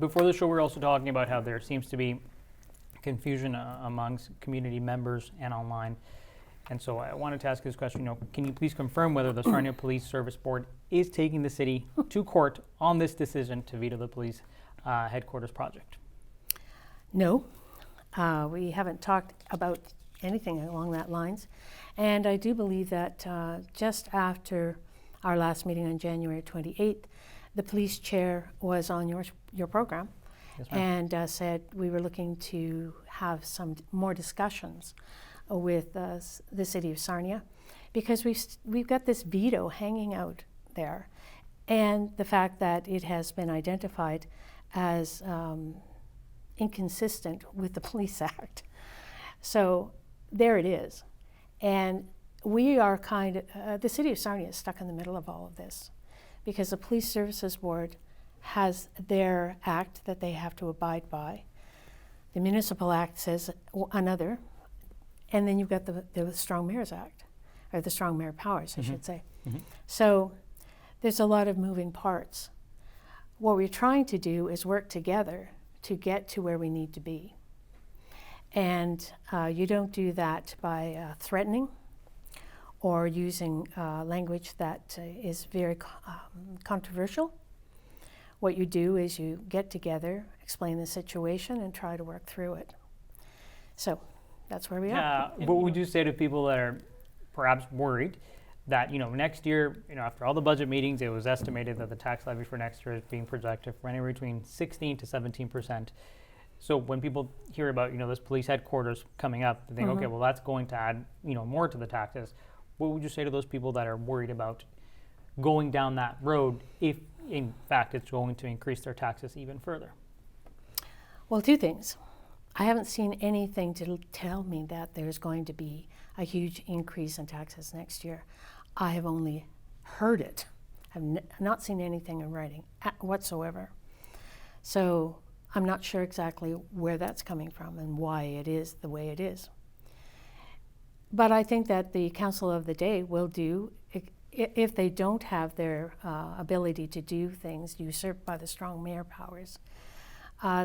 Before the show, we were also talking about how there seems to be confusion amongst community members and online. And so I wanted to ask this question, can you please confirm whether the Sarnia Police Service Board is taking the city to court on this decision to veto the police headquarters project? No, we haven't talked about anything along that lines. And I do believe that just after our last meeting on January 28th, the police chair was on your program. Yes, ma'am. And said we were looking to have some more discussions with the city of Sarnia, because we've got this veto hanging out there, and the fact that it has been identified as inconsistent with the Police Act. So there it is. And we are the city of Sarnia is stuck in the middle of all of this, because the Police Services Board has their act that they have to abide by. The Municipal Act says another, and then you've got the Strong Mayor's Act, or the Strong Mayor Powers, I should say. Mm-hmm. So there's a lot of moving parts. What we're trying to do is work together to get to where we need to be. And you don't do that by threatening or using language that is very controversial. What you do is you get together, explain the situation, and try to work through it. So that's where we are. What would you say to people that are perhaps worried that next year, after all the budget meetings, it was estimated that the tax levy for next year is being projected for anywhere between 16 to 17%. So when people hear about this police headquarters coming up, they think, okay, well that's going to add more to the taxes. What would you say to those people that are worried about going down that road if in fact it's going to increase their taxes even further? Well, two things. I haven't seen anything to tell me that there's going to be a huge increase in taxes next year. I have only heard it. I've not seen anything in writing whatsoever. So I'm not sure exactly where that's coming from and why it is the way it is. But I think that the Council of the Day will do, if they don't have their ability to do things usurped by the Strong Mayor Powers,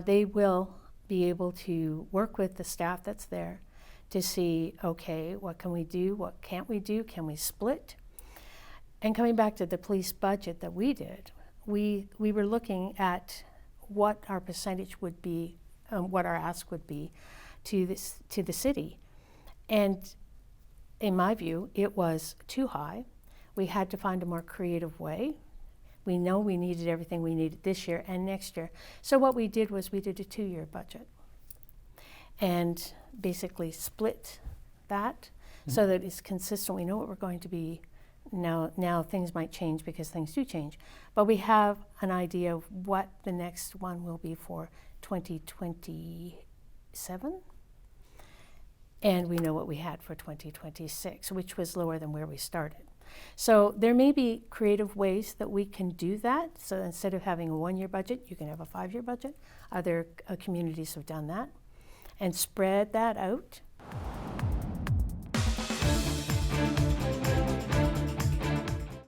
they will be able to work with the staff that's there to see, okay, what can we do, what can't we do, can we split? And coming back to the police budget that we did, we were looking at what our percentage would be, what our ask would be to the city. And in my view, it was too high. We had to find a more creative way. We know we needed everything we needed this year and next year. So what we did was we did a 2-year budget and basically split that so that it's consistent. We know what we're going to be. Now things might change because things do change. But we have an idea of what the next one will be for 2027. And we know what we had for 2026, which was lower than where we started. So there may be creative ways that we can do that. So instead of having a 1-year budget, you can have a 5-year budget. Other communities have done that and spread that out